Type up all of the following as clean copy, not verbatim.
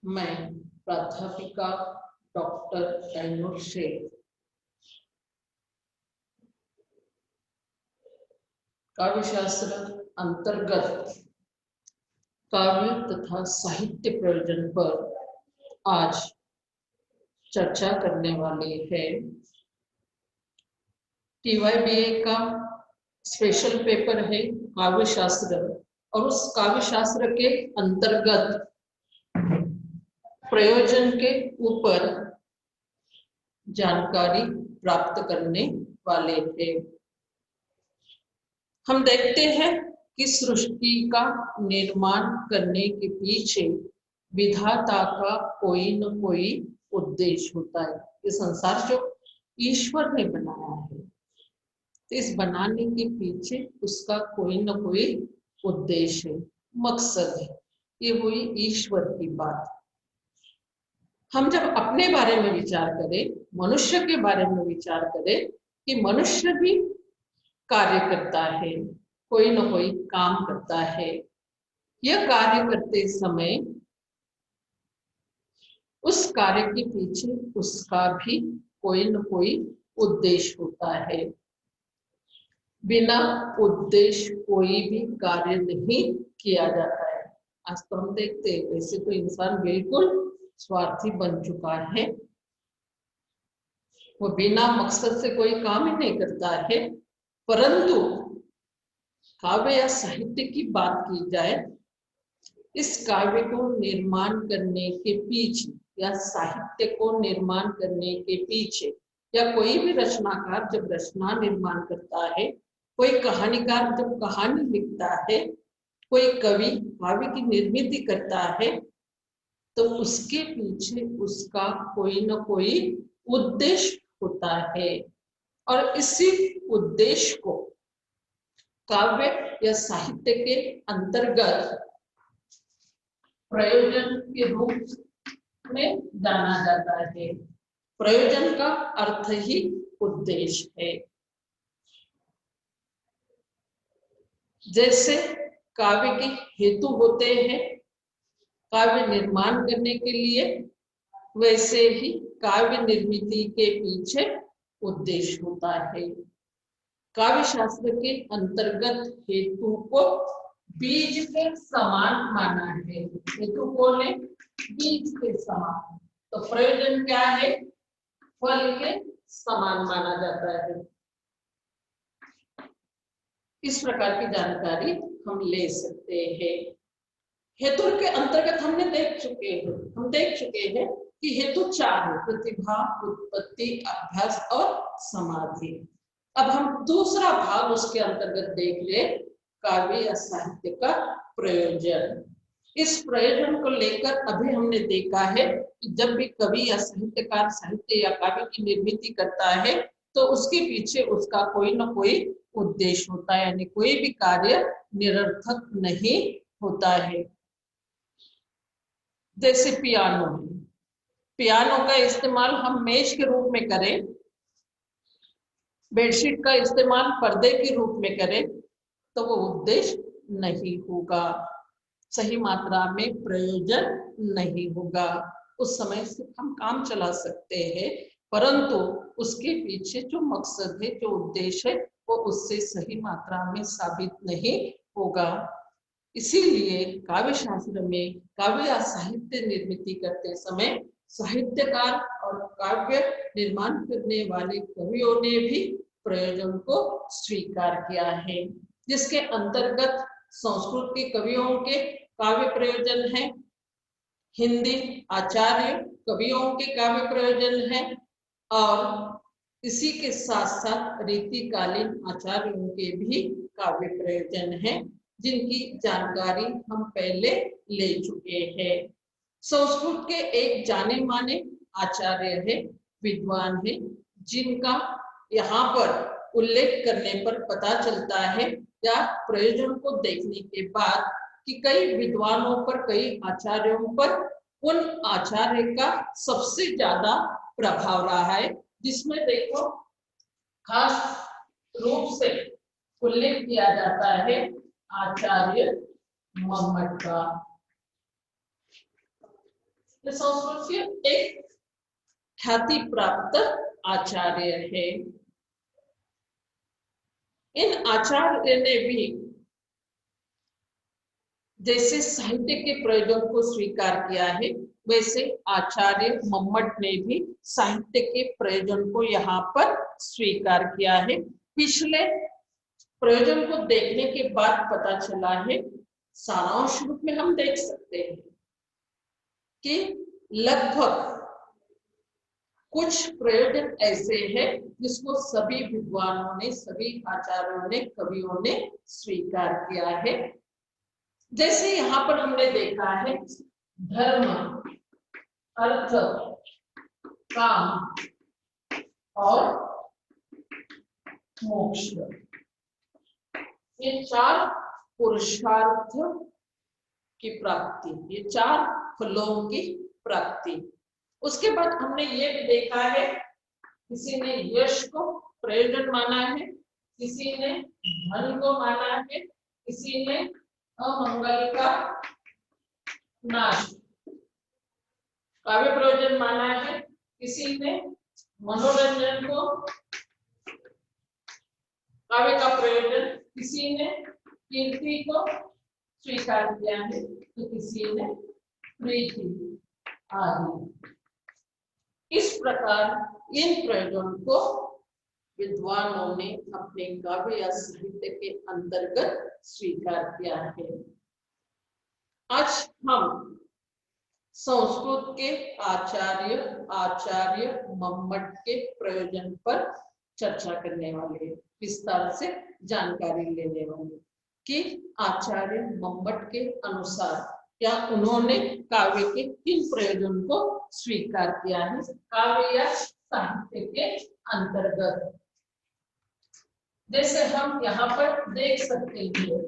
मैं प्राध्यापिका डॉक्टर तैमूर शेख काव्यशास्त्र अंतर्गत काव्य तथा साहित्य प्रयोजन पर आज चर्चा करने वाले हैं। TYBA का स्पेशल पेपर है काव्यशास्त्र और उस काव्यशास्त्र के अंतर्गत प्रयोजन के ऊपर जानकारी प्राप्त करने वाले हैं। हम देखते हैं कि सृष्टि का निर्माण करने के पीछे विधाता का कोई न कोई उद्देश्य होता है। ये संसार जो ईश्वर ने बनाया है, तो इस बनाने के पीछे उसका कोई न कोई उद्देश्य है, मकसद है। ये हुई ईश्वर की बात। हम जब अपने बारे में विचार करें, मनुष्य के बारे में विचार करें कि मनुष्य भी कार्य करता है, कोई न कोई काम करता है। यह कार्य करते समय उस कार्य के पीछे उसका भी कोई न कोई उद्देश्य होता है। बिना उद्देश्य कोई भी कार्य नहीं किया जाता है। आज तो हम देखते हैं, वैसे तो इंसान बिल्कुल स्वार्थी बन चुका है। वो बिना मकसद से कोई काम ही नहीं करता है। परंतु काव्य या साहित्य की बात की जाए, इस काव्य को निर्माण करने के पीछे या साहित्य को निर्माण करने के पीछे या कोई भी रचनाकार जब रचना निर्माण करता है, कोई कहानीकार जब कहानी लिखता है, कोई कवि काव्य की निर्मित करता है, तो उसके पीछे उसका कोई न कोई उद्देश्य होता है। और इसी उद्देश्य को काव्य या साहित्य के अंतर्गत प्रयोजन के रूप में जाना जाता है। प्रयोजन का अर्थ ही उद्देश्य है। जैसे काव्य के हेतु होते हैं काव्य निर्माण करने के लिए, वैसे ही काव्य निर्मिति के पीछे उद्देश्य होता है। काव्य शास्त्र के अंतर्गत हेतु को बीज के समान माना है। हेतु को ने बीज के समान, तो प्रयोजन क्या है? फल के समान माना जाता है। इस प्रकार की जानकारी हम ले सकते हैं। हेतु के अंतर्गत हम देख चुके हैं कि हेतु 4 है: प्रतिभा, उत्पत्ति, अभ्यास और समाधि। अब हम दूसरा भाग उसके अंतर्गत देख ले, काव्य या साहित्य का प्रयोजन। इस प्रयोजन को लेकर अभी हमने देखा है कि जब भी कवि या साहित्यकार साहित्य या काव्य की निर्मित करता है, तो उसके पीछे उसका कोई न कोई उद्देश्य होता है, यानी कोई भी कार्य निरर्थक नहीं होता है। जैसे पियानो का इस्तेमाल हम मेज के रूप में करें, बेडशीट का इस्तेमाल पर्दे के रूप में करें, तो वो उद्देश्य नहीं होगा, सही मात्रा में प्रयोजन नहीं होगा। उस समय से हम काम चला सकते हैं, परंतु उसके पीछे जो मकसद है, जो उद्देश्य है, वो उससे सही मात्रा में साबित नहीं होगा। इसीलिए काव्य शास्त्र में काव्य या साहित्य निर्मित करते समय साहित्यकार और काव्य निर्माण करने वाले कवियों ने भी प्रयोजन को स्वीकार किया है, जिसके अंतर्गत संस्कृत के कवियों के काव्य प्रयोजन है, हिंदी आचार्य कवियों के काव्य प्रयोजन है, और इसी के साथ साथ रीतिकालीन आचार्यों के भी काव्य प्रयोजन है, जिनकी जानकारी हम पहले ले चुके हैं। संस्कृत के एक जाने माने आचार्य है, विद्वान है, जिनका यहाँ पर उल्लेख करने पर पता चलता है या प्रयोजन को देखने के बाद कि कई विद्वानों पर, कई आचार्यों पर उन आचार्य का सबसे ज्यादा प्रभाव रहा है, जिसमें देखो खास रूप से उल्लेख किया जाता है आचार्य मम्मट का। ये संस्कृत के एक ख्याति प्राप्त आचार्य है। इन आचार्य ने भी जैसे साहित्य के प्रयोजन को स्वीकार किया है, वैसे आचार्य मम्मट ने भी साहित्य के प्रयोजन को यहाँ पर स्वीकार किया है। पिछले प्रयोजन को देखने के बाद पता चला है, सारांश रूप में हम देख सकते हैं कि लगभग कुछ प्रयोजन ऐसे हैं जिसको सभी विद्वानों ने, सभी आचार्यों ने, कवियों ने स्वीकार किया है। जैसे यहाँ पर हमने देखा है, धर्म, अर्थ, काम और मोक्ष, ये चार पुरुषार्थ की प्राप्ति, ये चार फलों की प्राप्ति। उसके बाद हमने ये भी देखा है, किसी ने यश को प्रयोजन माना है, किसी ने धन को माना है, किसी ने अमंगल का नाश काव्य प्रयोजन माना है, किसी ने मनोरंजन को काव्य का प्रयोजन, किसी ने कीर्ति को स्वीकार किया है, तो किसी ने प्रीति आदि। इस प्रकार इन प्रयोजन को विद्वानों ने अपने काव्य या साहित्य के अंतर्गत स्वीकार किया है। आज हम संस्कृत के आचार्य मम्मट के प्रयोजन पर चर्चा करने वाले, विस्तार से जानकारी लेने वाले कि आचार्य मम्मट के अनुसार क्या उन्होंने काव्य के किन प्रयोजन को स्वीकार किया है काव्य या साहित्य के अंतर्गत। जैसे हम यहाँ पर देख सकते हैं,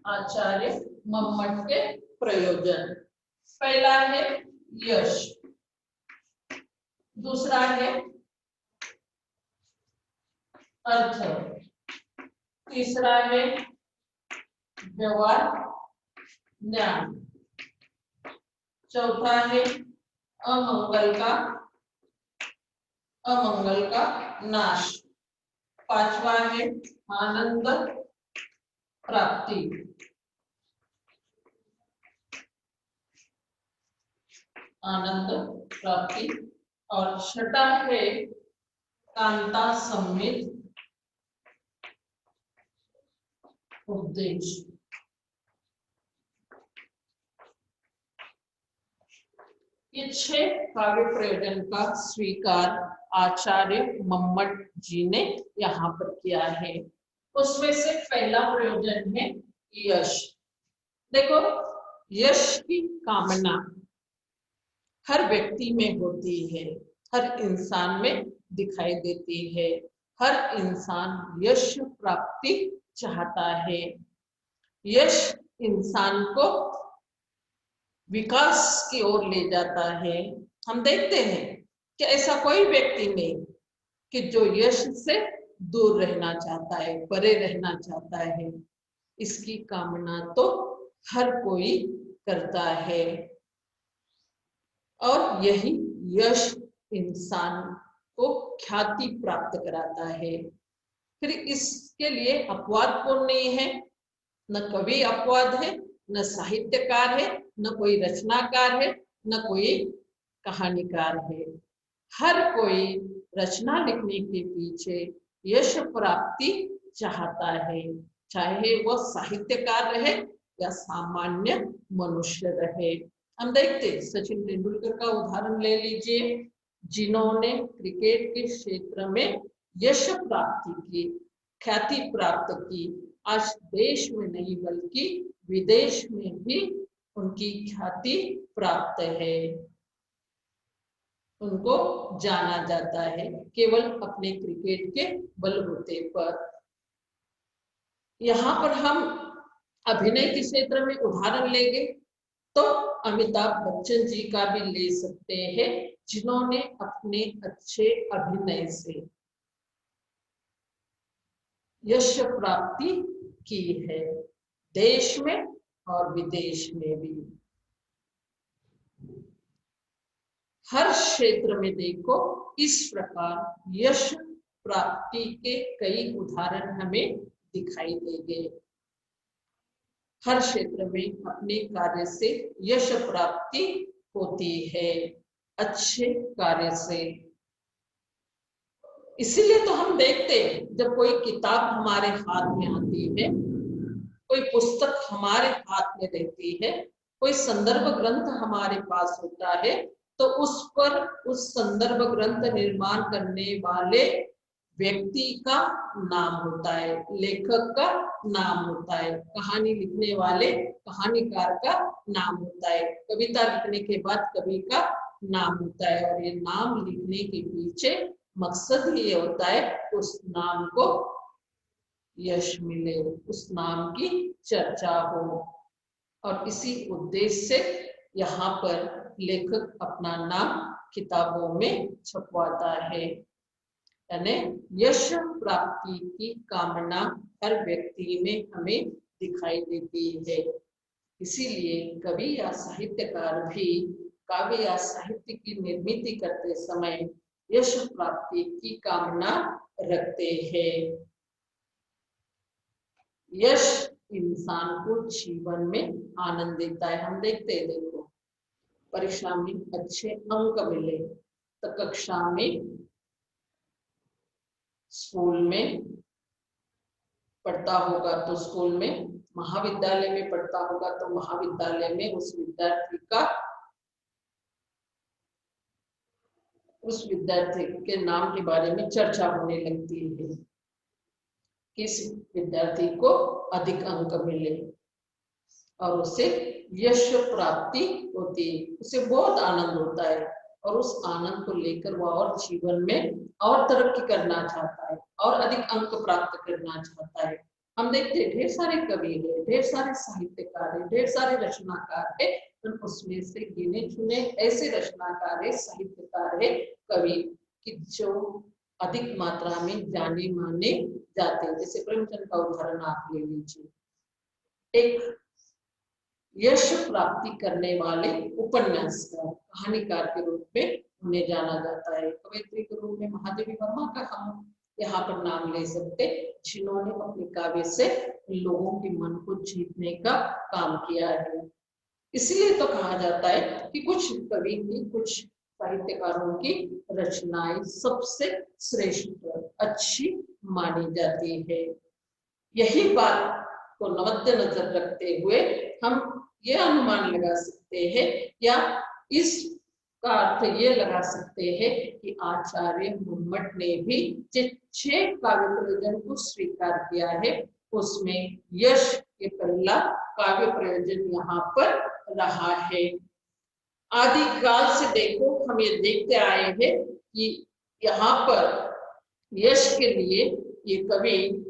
आचार्य मम्मट के प्रयोजन, पहला है यश, दूसरा है अर्थ, तीसरा है व्यवहार ज्ञान, चौथा है अमंगल का नाश, पांचवा है आनंद प्राप्ति, और छठा है कांता सम्मित उपदेश। ये 6 काव्य प्रयोजन का स्वीकार आचार्य मम्मट जी ने यहाँ पर किया है। उसमें से पहला प्रयोजन है यश। देखो, यश की कामना हर व्यक्ति में होती है, हर इंसान में दिखाई देती है। हर इंसान यश प्राप्ति चाहता है। यश इंसान को विकास की ओर ले जाता है। हम देखते हैं कि ऐसा कोई व्यक्ति नहीं कि जो यश से दूर रहना चाहता है, परे रहना चाहता है। इसकी कामना तो हर कोई करता है और यही यश इंसान को ख्याति प्राप्त कराता है। फिर इसके लिए अपवाद कौन नहीं है? न कवि अपवाद है, न साहित्यकार है, न कोई रचनाकार है, न कोई कहानीकार है। हर कोई रचना लिखने के पीछे यश प्राप्ति चाहता है, चाहे वह साहित्यकार रहे या सामान्य मनुष्य रहे। हम देखते सचिन तेंदुलकर का उदाहरण ले लीजिए, जिन्होंने क्रिकेट के क्षेत्र में यश प्राप्ति की, ख्याति प्राप्त की। आज देश में नहीं बल्कि विदेश में भी उनकी ख्याति प्राप्त है। उनको जाना जाता है केवल अपने क्रिकेट के बलबूते पर। यहाँ पर हम अभिनय के क्षेत्र में उदाहरण लेंगे तो अमिताभ बच्चन जी का भी ले सकते हैं, जिन्होंने अपने अच्छे अभिनय से यश प्राप्ति की है, देश में और विदेश में भी। हर क्षेत्र में देखो इस प्रकार यश प्राप्ति के कई उदाहरण हमें दिखाई देंगे। हर क्षेत्र में अपने कार्य से यश प्राप्ति होती है, अच्छे कार्य से। इसीलिए तो हम देखते हैं जब कोई किताब हमारे हाथ में आती है, कोई पुस्तक हमारे हाथ में रहती है, कोई संदर्भ ग्रंथ हमारे पास होता है, तो उस पर उस संदर्भ ग्रंथ निर्माण करने वाले व्यक्ति का नाम होता है, लेखक का नाम होता है, कहानी लिखने वाले कहानीकार का नाम होता है, कविता लिखने के बाद कवि का नाम होता है। और ये नाम लिखने के पीछे मकसद ये होता है उस नाम को यश मिले, उस नाम की चर्चा हो। और इसी उद्देश्य से यहाँ पर लेखक अपना नाम किताबों में छपवाता है। यानी यश प्राप्ति की कामना हर व्यक्ति में हमें दिखाई देती है। इसीलिए कवि या साहित्यकार भी काव्य या साहित्य की निर्मित करते समय यश प्राप्ति की कामना रखते हैं। यश इंसान को जीवन में आनंद देता है। हम देखते हैं, देखो परीक्षा में अच्छे अंक मिले तो कक्षा में, स्कूल में पढ़ता होगा तो स्कूल में, महाविद्यालय में पढ़ता होगा तो महाविद्यालय में उस विद्यार्थी के नाम के बारे में चर्चा होने लगती है। किस विद्यार्थी को अधिक अंक मिले और उसे यश प्राप्ति होती है, उसे बहुत आनंद होता है और उस आनंद को लेकर वह और जीवन में और तरक्की करना चाहता है और अधिक अंक प्राप्त करना चाहता है। हम देखते हैं ढेर सारे कवि हैं, ढेर सारे साहित्यकार हैं, ढेर सारे रचनाकार हैं, तो उसमें से गिने चुने ऐसे रचनाकार है, साहित्यकार है, कवि कि जो अधिक मात्रा में जाने माने जाते हैं। जैसे प्रेमचंद का उदाहरण आप ले लीजिए। एक यश प्राप्ति करने वाले उपन्यासकार, कहानीकार के रूप में उन्हें जाना जाता है। कवयित्री के रूप में महादेवी वर्मा का हम यहाँ पर नाम ले सकते, जिन्होंने अपने काव्य से लोगों के मन को जीतने का काम किया है। इसलिए तो कहा जाता है कि कुछ कवि की, कुछ साहित्यकारों की रचनाएं सबसे श्रेष्ठ, अच्छी मानी जाती है। यही बात को मद्देनजर रखते हुए हम ये अनुमान लगा सकते हैं या इसका अर्थ ये लगा सकते हैं कि आचार्य मुम्मट ने भी जिन 6 काव्य प्रयोजन को स्वीकार किया है, उसमें यश के पहला काव्य प्रयोजन यहाँ पर रहा है। आदिकाल से देखो हम ये देखते आए हैं कि यहाँ पर यश के लिए ये कवि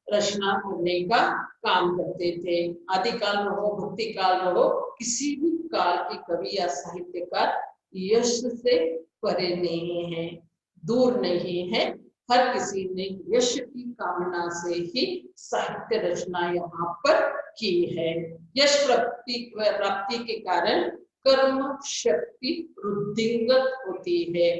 रचना करने का काम करते थे। आदिकाल में हो, भक्ति काल में हो, किसी भी काल के कवि या साहित्यकार यश से परे नहीं है, दूर नहीं है। हर किसी ने यश की कामना से ही साहित्य रचना यहाँ पर की है। यश प्राप्ति के कारण कर्म शक्ति वृद्धिंगत होती है।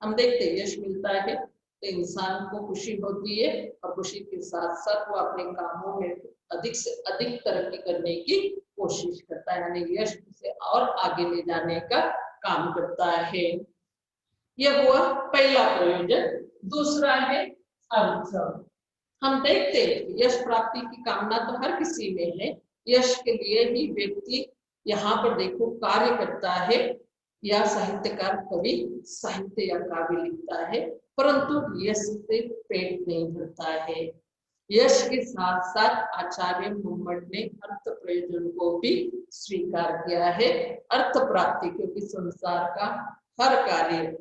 हम देखते हैं यश मिलता है तो इंसान को खुशी होती है और खुशी के साथ साथ वो अपने कामों में अधिक से अधिक तरक्की करने की कोशिश करता है, यानी यश उसे और आगे ले जाने का काम करता है। यह हुआ पहला प्रयोजन। दूसरा है अर्थ। हम देखते हैं यश प्राप्ति की कामना तो हर किसी में है। यश के लिए ही व्यक्ति यहाँ पर देखो कार्य करता है, या साहित्यकार कवि साहित्य या काव्य लिखता है, परंतु यश से पेट नहीं भरता है। यश के साथ साथ आचार्य मुम्मट ने अर्थ प्रयोजन को भी स्वीकार किया है। अर्थ प्राप्ति, क्योंकि संसार का हर कार्य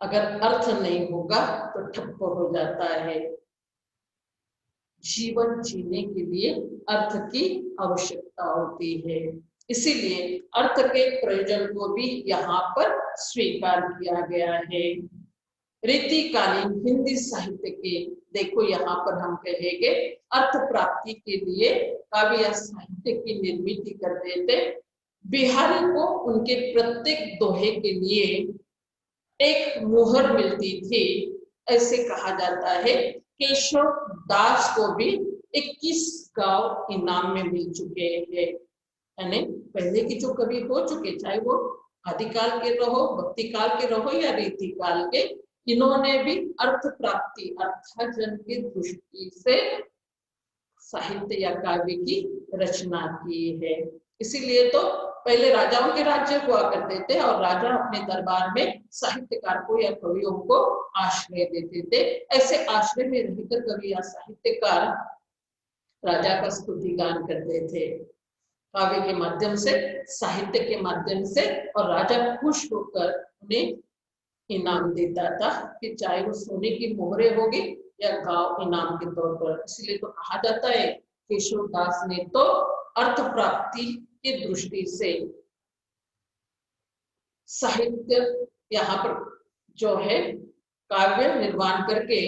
अगर अर्थ नहीं होगा तो ठप्प हो जाता है। जीवन जीने के लिए अर्थ की आवश्यकता होती है, इसीलिए अर्थ के प्रयोजन को भी यहाँ पर स्वीकार किया गया है। रीतिकालीन हिंदी साहित्य के देखो यहाँ पर हम कहेंगे अर्थ प्राप्ति के लिए काव्य या साहित्य की निर्मित करते थे। बिहारी को उनके प्रत्येक दोहे के लिए एक मुहर मिलती थी। ऐसे कहा जाता है केशव दास को भी 21 गांव इनाम में मिल चुके हैं। यानी पहले की जो कवि हो चुके, चाहे वो आदिकाल के रहो, भक्ति काल के रहो या रीति काल के, इन्होंने भी अर्थ प्राप्ति अर्थार्जन की दृष्टि से साहित्य या काव्य की रचना की है। इसीलिए तो पहले राजाओं के राज्य हुआ करते थे और राजा अपने दरबार में साहित्यकार को या कवियों को आश्रय देते थे। ऐसे आश्रय में रहकर कवि या साहित्यकार राजा का स्तुति गान करते थे काव्य के माध्यम से, साहित्य के माध्यम से, और राजा खुश होकर उन्हें इनाम देता था कि चाहे वो सोने की मोहरे होगी या गांव इनाम के तौर पर। इसलिए तो कहा जाता है केशव दास ने तो अर्थ प्राप्ति की दृष्टि से साहित्य यहाँ पर जो है काव्य निर्माण करके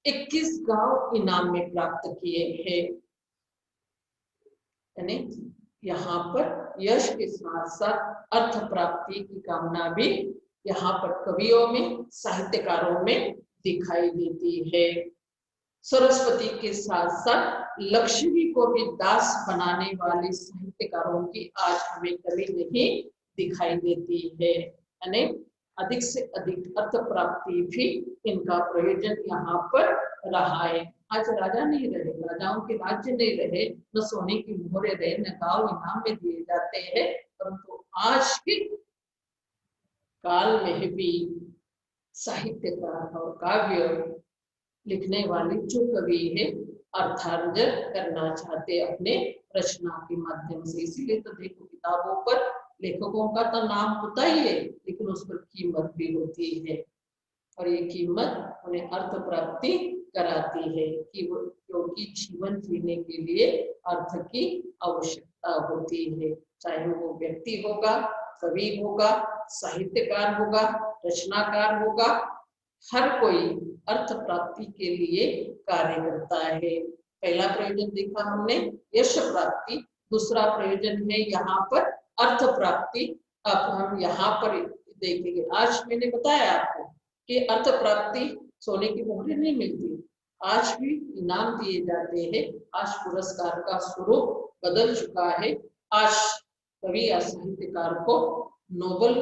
21 गांव इनाम में प्राप्त किए हैं। यानी यहाँ पर यश के साथ साथ अर्थ प्राप्ति की कामना भी यहाँ पर कवियों में, साहित्यकारों में दिखाई देती है। सरस्वती के साथ साथ लक्ष्मी को भी दास बनाने वाले साहित्यकारों की आज हमें कभी नहीं दिखाई देती है। यानी अधिक से अधिक अर्थ प्राप्ति भी इनका प्रयोजन यहाँ पर रहा है। आज राजा नहीं रहे, राजाओं के राज्य नहीं रहे, न सोने की मोहरे रहे, न गांव इनाम में दिए जाते हैं, परंतु आज के काल में भी साहित्यकार और काव्य लिखने वाले जो कवि है अर्थार्जन करना चाहते अपने रचना के माध्यम से। इसीलिए तो देखो किताबों पर लेखकों का तो नाम होता ही है, लेकिन उस पर कीमत भी होती है, और ये कीमत उन्हें अर्थ प्राप्ति कराती है कि वो, क्योंकि जीवन जीने के लिए अर्थ की आवश्यकता होती है। चाहे वो व्यक्ति होगा, कवि होगा, साहित्यकार होगा, रचनाकार होगा, हर कोई अर्थ प्राप्ति के लिए कार्य करता है। पहला प्रयोजन देखा हमने यश प्राप्ति, दूसरा प्रयोजन है यहाँ पर अर्थ प्राप्ति। अब हम यहाँ पर देखेंगे, आज मैंने बताया आपको कि अर्थ प्राप्ति सोने की मोहरे नहीं मिलती, आज भी इनाम दिए जाते हैं। आज पुरस्कार का स्वरूप बदल चुका है। आज कवि या साहित्यकार को नोबेल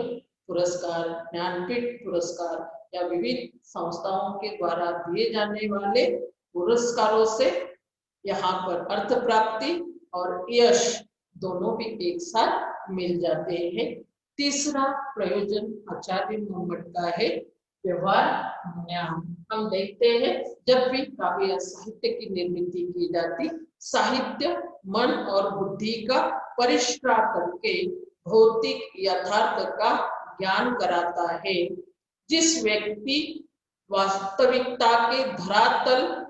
पुरस्कार, ज्ञानपीठ पुरस्कार या विविध संस्थाओं के द्वारा दिए जाने वाले पुरस्कारों से यहाँ पर अर्थ प्राप्ति और यश दोनों भी एक साथ मिल जाते हैं। तीसरा प्रयोजन आचार्य मोहम्मद का है व्यवहार ज्ञान। हम देखते हैं जब भी काव्य या साहित्य की निर्मित की जाती, साहित्य मन और बुद्धि का परिष्कार करके भौतिक यथार्थ का ज्ञान कराता है। जिस व्यक्ति वास्तविकता के धरातल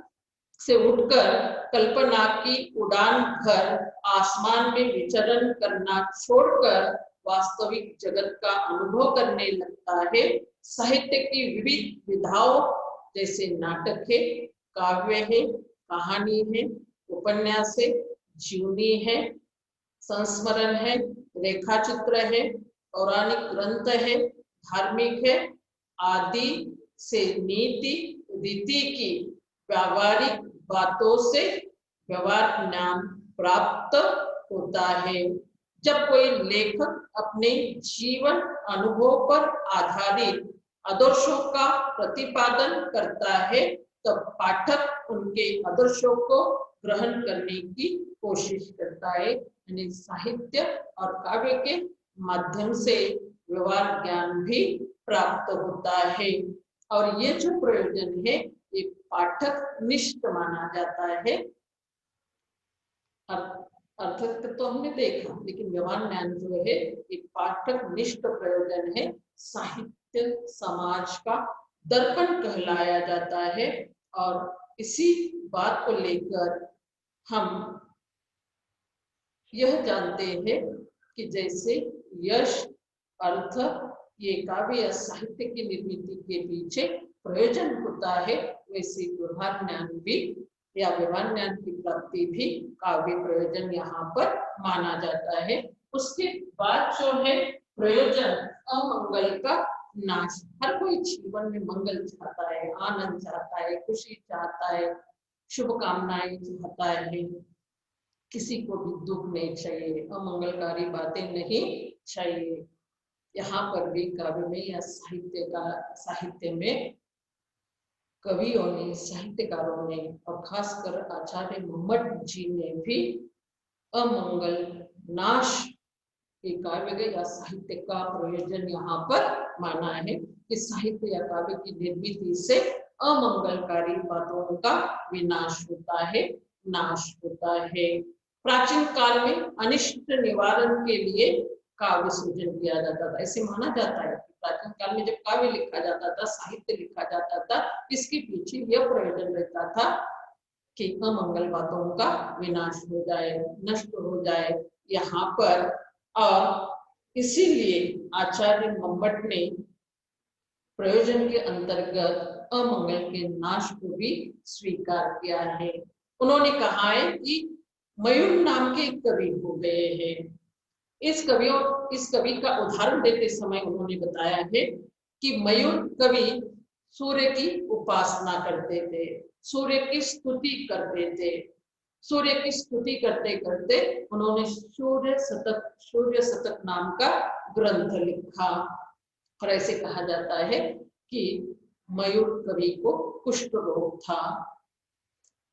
से उठकर कल्पना की उड़ान भर आसमान में विचरण करना छोड़कर वास्तविक जगत का अनुभव करने लगता है, साहित्य की विविध विधाओं जैसे नाटक है, काव्य है, कहानी है, उपन्यास है, जीवनी है, संस्मरण है, रेखा चित्र है, पौराणिक ग्रंथ है, धार्मिक है, आदि से नीति रीति की व्यावहारिक बातों से व्यवहार ज्ञान प्राप्त होता है। जब कोई लेखक अपने जीवन अनुभव पर आधारित आदर्शों का प्रतिपादन करता है, तब पाठक उनके आदर्शों को ग्रहण करने की कोशिश करता है। यानी साहित्य और काव्य के माध्यम से व्यवहार ज्ञान भी प्राप्त होता है, और ये जो प्रयोजन है ये पाठक निष्ठ माना जाता है। अर्थ तो हमने देखा, लेकिन व्यवहार ज्ञान जो है एक पाठक निष्ठ प्रयोजन है। साहित्य समाज का दर्पण कहलाया जाता है, और इसी बात को लेकर हम यह जानते हैं कि जैसे यश अर्थ ये काव्य या साहित्य की निर्मित के पीछे प्रयोजन होता है, वैसे व्यवहार ज्ञान भी या व्यवहार ज्ञान की प्राप्ति भी काव्य प्रयोजन यहाँ पर माना जाता है। उसके बाद जो है प्रयोजन अमंगल का नाश। हर कोई जीवन में मंगल चाहता है, आनंद चाहता है, खुशी चाहता है, शुभकामनाएं चाहता है, किसी को भी दुख नहीं चाहिए, अमंगलकारी बातें नहीं चाहिए। यहाँ पर भी काव्य में या साहित्य में कवियों ने, साहित्यकारों ने और खासकर आचार्य मोहम्मद जी ने भी अमंगल नाश के काव्य या साहित्य का प्रयोजन यहाँ पर माना है कि साहित्य या काव्य की निर्मिति से अमंगलकारी बातों का विनाश होता है, नाश होता है। प्राचीन काल में अनिष्ट निवारण के लिए काव्य सृजन किया जाता था। ऐसे माना जाता है कि प्राचीन काल में जब काव्य लिखा जाता था, साहित्य लिखा जाता था, इसके पीछे यह प्रयोजन रहता था कि अमंगल बातों का विनाश हो जाए, नष्ट हो जाए यहाँ पर। और इसीलिए आचार्य मोहम्मद ने प्रयोजन के अंतर्गत अमंगल के नाश को भी स्वीकार किया है। उन्होंने कहा है कि मयूर नाम के कवि हो गए हैं। इस कवि का उदाहरण देते समय उन्होंने बताया है कि मयूर कवि सूर्य की उपासना करते थे, सूर्य की स्तुति करते थे। सूर्य की स्तुति करते करते उन्होंने सूर्य शतक नाम का ग्रंथ लिखा। और ऐसे कहा जाता है कि मयूर कवि को कुष्ठ रोग था।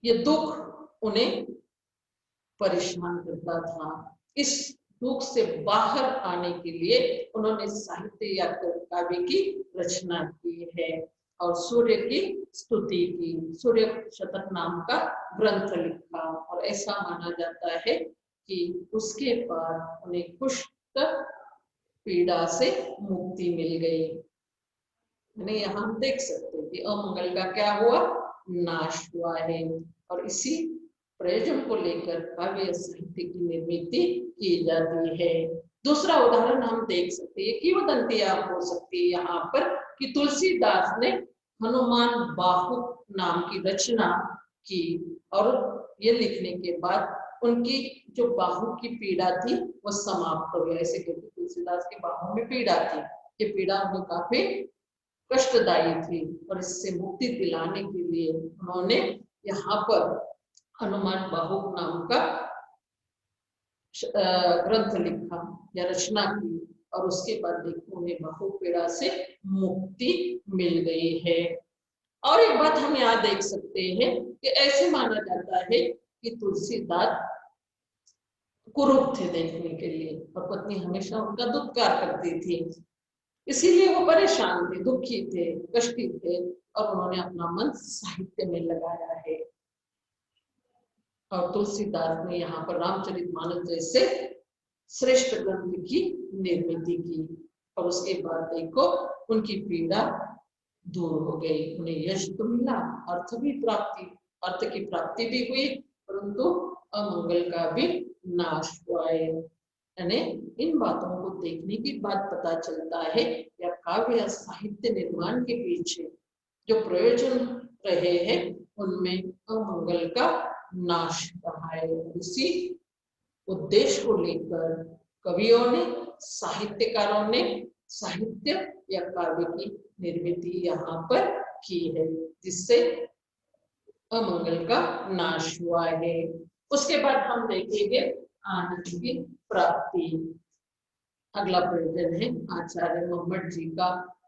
ये दुख उन्हें परेशान करता था। इस दुख से बाहर आने के लिए उन्होंने साहित्य या काव्य की रचना की है और सूर्य की स्तुति की, सूर्य शतक नाम का ग्रंथ लिखा। और ऐसा माना जाता है कि उसके बाद उन्हें कुष्ठ पीड़ा से मुक्ति मिल गई। यानी यहाँ हम देख सकते हैं कि अमंगल का क्या हुआ, नाश हुआ है। और इसी प्रयोजन को लेकर काव्य साहित्य की निर्मिति की जाती है। दूसरा उदाहरण हम देख सकते हैं, किंवदंतियां हो सकती है यहाँ पर कि तुलसीदास ने हनुमान बाहु नाम की रचना की और ये लिखने के बाद उनकी जो बाहु की पीड़ा थी वो समाप्त हो गई। ऐसे क्योंकि तुलसीदास की बाहु में पीड़ा थी, ये पीड़ा उन्हें काफी कष्टदायी थी और इससे मुक्ति दिलाने के लिए उन्होंने यहाँ पर हनुमान बाहु नाम का ग्रंथ लिखा या रचना की और उसके बाद देखो उन्हें बाहु पीड़ा से मुक्ति मिल गई है। और एक बात हम यहाँ देख सकते हैं कि ऐसे माना जाता है कि तुलसीदास कुरूप थे देखने के लिए और पत्नी हमेशा उनका दुत्कार करती थी, इसीलिए वो परेशान थे, दुखी थे, कष्टी थे और उन्होंने अपना मन साहित्य में लगाया है। और तुलसीदास ने यहाँ पर रामचरितमानस जैसे श्रेष्ठ ग्रंथ की निर्मिति की और उसके बाद देखो उनकी पीड़ा दूर हो गई, उन्हें यश तो मिला, अर्थ की प्राप्ति भी हुई, परंतु अमंगल का भी नाश हुआ है। यानी इन बातों को देखने के बाद पता चलता है या काव्य या साहित्य निर्माण के पीछे जो प्रयोजन रहे हैं उनमें अमंगल का नाश रहा है। इसी उद्देश्य को लेकर कवियों ने, साहित्यकारों ने साहित्य या काव्य की निर्मिति यहाँ पर की है, जिससे अमंगल का नाश हुआ है। उसके बाद हम देखेंगे आनंद की प्राप्ति। अगला प्रयोजन है आचार्य मोहम्मद जी का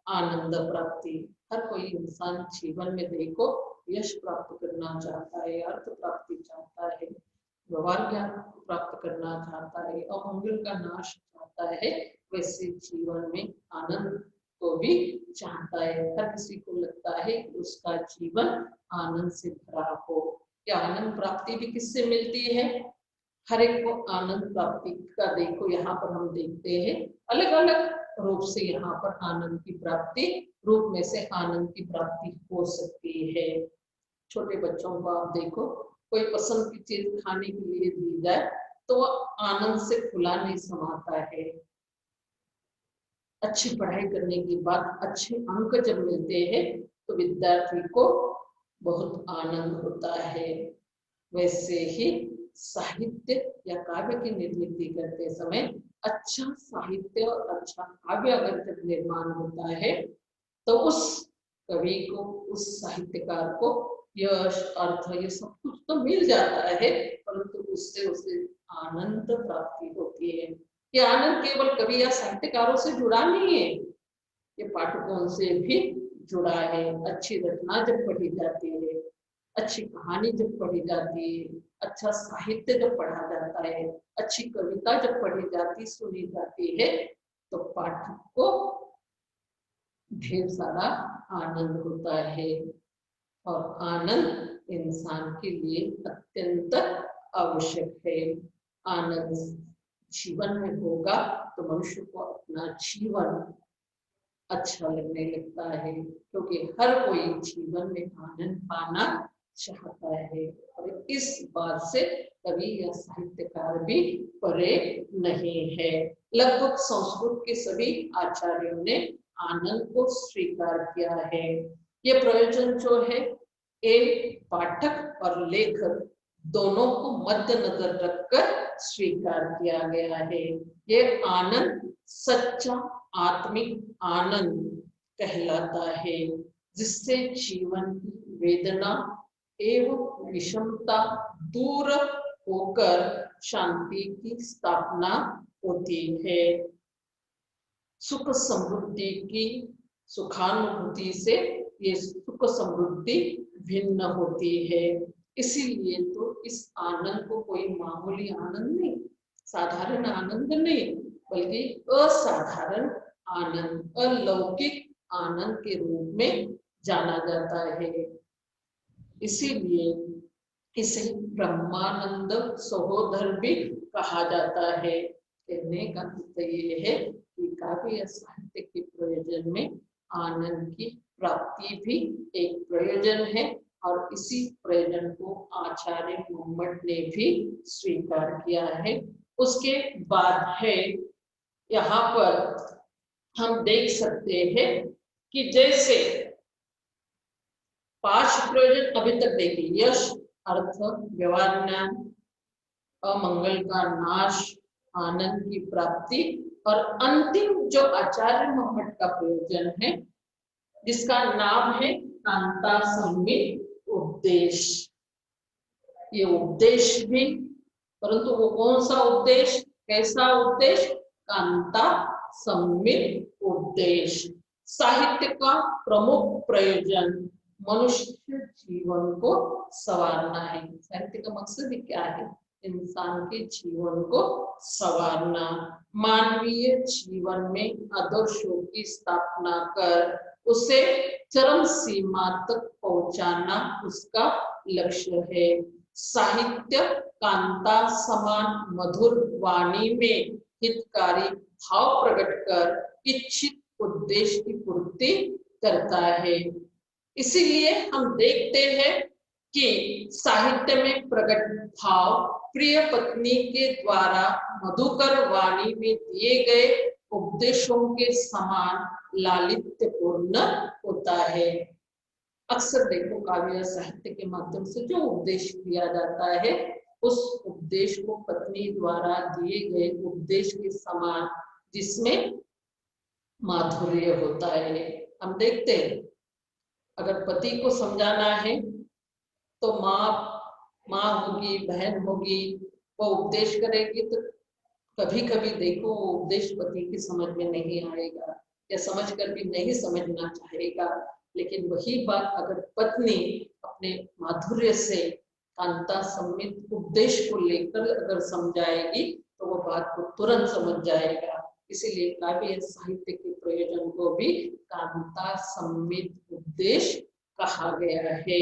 आनंद प्राप्ति। हर कोई इंसान जीवन में देखो यश प्राप्त करना चाहता है, अर्थ प्राप्ति चाहता है, व्यवहार ज्ञान प्राप्त करना चाहता है और अमंगल का नाश चाहता है। वैसे जीवन में आनंद को भी चाहता है। हर किसी को लगता है कि उसका जीवन आनंद से भरा हो। या आनंद प्राप्ति भी किससे मिलती है? हर एक को आनंद प्राप्ति का देखो यहाँ पर हम देखते हैं अलग अलग रूप से यहाँ पर आनंद की प्राप्ति रूप में से आनंद की प्राप्ति हो सकती है। छोटे बच्चों को आप देखो, कोई पसंद की चीज खाने के लिए दी जाए तो वह आनंद से खुला नहीं समाता है। अच्छी पढ़ाई करने के बाद अच्छे अंक जब मिलते हैं तो विद्यार्थी को बहुत आनंद होता है। वैसे ही साहित्य या काव्य की निर्मित करते समय अच्छा साहित्य और अच्छा काव्य अगर जब निर्माण होता है तो उस कवि को, उस साहित्यकार को यश, अर्थ, ये सब कुछ तो मिल जाता है, परंतु उससे उसे आनंद प्राप्ति होती है। ये आनंद केवल कवि या साहित्यकारों से जुड़ा नहीं है, ये पाठकों से भी जुड़ा है। अच्छी रचना जब पढ़ी जाती है, अच्छी कहानी जब पढ़ी जाती है, अच्छा साहित्य जब पढ़ा जाता है, अच्छी कविता जब पढ़ी जाती, सुनी जाती है, तो पाठक को ढेर सारा आनंद होता है। और आनंद इंसान के लिए अत्यंत आवश्यक है। आनंद जीवन में होगा तो मनुष्य को अपना जीवन अच्छा लगने लगता है, क्योंकि हर कोई जीवन में आनंद पाना चाहता है। और इस बात से कवि या साहित्यकार भी परे नहीं है। लगभग संस्कृत के सभी आचार्यों ने आनंद को स्वीकार किया है। ये प्रयोजन जो है, एक पाठक और लेखक दोनों को मद्देनजर रखकर स्वीकार किया गया है। ये आनंद सच्चा आत्मिक आनंद कहलाता है, जिससे जीवन की वेदना एवं विषमता दूर होकर शांति की स्थापना होती है। सुख समृद्धि की सुखानुभूति से ये सुख समृद्धि भिन्न होती है। इसीलिए तो इस आनंद को कोई मामूली आनंद नहीं, साधारण आनंद नहीं, बल्कि असाधारण आनंद, अलौकिक आनंद के रूप में जाना जाता है। इसीलिए इसे ब्रह्मानंद सहोदर भी कहा जाता है। कहने का अर्थ ये है कि काव्य या साहित्य के प्रयोजन में आनंद की प्राप्ति भी एक प्रयोजन है, और इसी प्रयोजन को आचार्य मोहम्मद ने भी स्वीकार किया है। उसके बाद है, यहाँ पर हम देख सकते हैं कि जैसे 5 प्रयोजन अभी तक देखे, यश, अर्थ, व्यवहार ज्ञान, अमंगल का नाश, आनंद की प्राप्ति, और अंतिम जो आचार्य मोहम्मद का प्रयोजन है, जिसका नाम है कांता सम्मित उपदेश। ये उपदेश भी, परंतु वो कौन सा उपदेश, कैसा उपदेश? कांता सम्मित उपदेश। साहित्य का प्रमुख प्रयोजन मनुष्य जीवन को संवारना है। साहित्य का मकसद ही क्या है? इंसान के जीवन को संवारना, मानवीय जीवन में आदर्शों की स्थापना कर उसे चरम सीमा तक पहुंचाना उसका लक्ष्य है। साहित्य कांता समान मधुर वाणी में हितकारी भाव प्रकट कर इच्छित उद्देश्य की पूर्ति करता है। इसीलिए हम देखते हैं कि साहित्य में प्रकट भाव प्रिय पत्नी के द्वारा मधुकर वाणी में दिए गए उपदेशों के समान लालित्यपूर्ण होता है। अक्सर देखो काव्य साहित्य के माध्यम से जो उपदेश दिया जाता है, उस उपदेश को पत्नी द्वारा दिए गए उपदेश के समान, जिसमें माधुर्य होता है। हम देखते हैं, अगर पति को समझाना है तो माँ होगी, बहन होगी, वो उपदेश करेगी, तो कभी कभी देखो वो उपदेश पति की समझ में नहीं आएगा, या समझ कर भी नहीं समझना चाहेगा। लेकिन वही बात अगर पत्नी अपने माधुर्य से कांता सम्मित उपदेश को लेकर अगर समझाएगी, तो वो बात को तुरंत समझ जाएगा। इसीलिए काव्य साहित्य के प्रयोजन को भी कांता सम्मित उपदेश कहा गया है।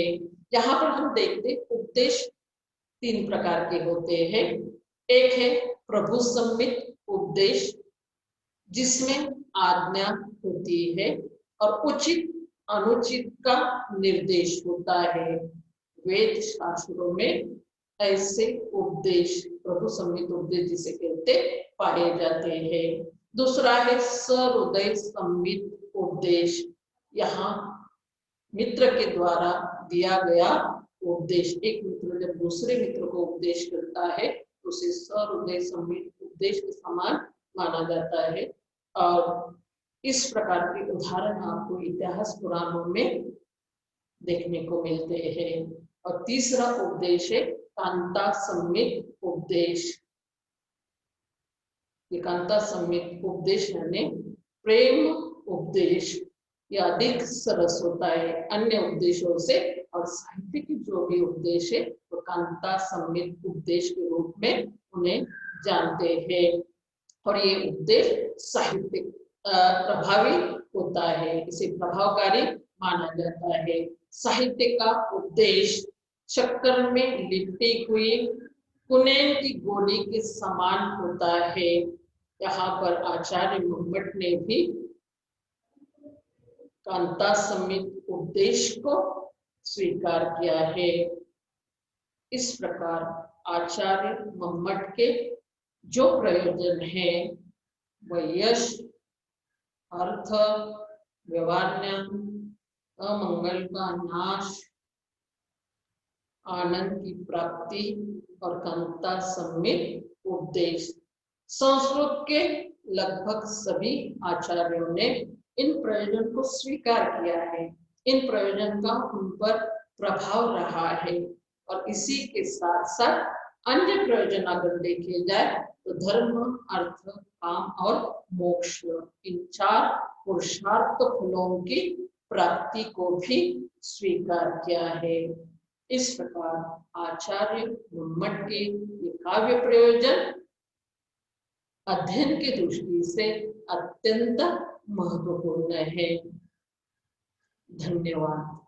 यहाँ पर हम देखते उपदेश 3 प्रकार के होते हैं। एक है प्रभु सम्मित उपदेश, जिसमें आज्ञा होती है और उचित अनुचित का निर्देश होता है। वेद शास्त्रों में ऐसे उपदेश, प्रभु सम्मित उपदेश जिसे कहते, पाए जाते हैं। दूसरा है सहृदय सम्मित उपदेश। यहाँ मित्र के द्वारा दिया गया उपदेश। एक मित्र जब दूसरे मित्र को उपदेश करता है तो उसे सहृदय सम्मिलित उपदेश के समान माना जाता है। और इस प्रकार के उदाहरण आपको इतिहास पुराणों में देखने को मिलते हैं। और तीसरा उपदेश है कांता सम्मित उपदेश। ये कांता सम्मित उपदेश यानी प्रेम उपदेश, यह अधिक सरस होता है अन्य उपदेशों से। और साहित्य की जो भी उपदेश है वो कांता सम्मित उपदेश के रूप में उन्हें जानते हैं। और ये उपदेश साहित्य प्रभावी होता है, इसे प्रभावकारी माना जाता है। साहित्य का उपदेश शक्कर में लिपटी हुई कुनैन की गोली के समान होता है। यहाँ पर आचार्य मुहम्मद ने भी कांता सम्मित उपदेश को स्वीकार किया है। इस प्रकार आचार्य मुहम्मद के जो प्रयोजन है वह यश, अर्थ, व्यवहार्य, अमंगल का नाश, आनंद की प्राप्ति और कांता सम्मित उपदेश। संस्कृत के लगभग सभी आचार्यों ने इन प्रयोजन को स्वीकार किया है। इन प्रयोजन का उन पर प्रभाव रहा है। और इसी के साथ साथ अन्य प्रयोजन अगर देखे जाए तो धर्म, अर्थ, काम और मोक्ष, इन चार पुरुषार्थ फलों की प्राप्ति को भी स्वीकार किया है। इस प्रकार आचार्य मुहम्मद के ये काव्य प्रयोजन अध्ययन की दृष्टि से अत्यंत महत्वपूर्ण है। धन्यवाद।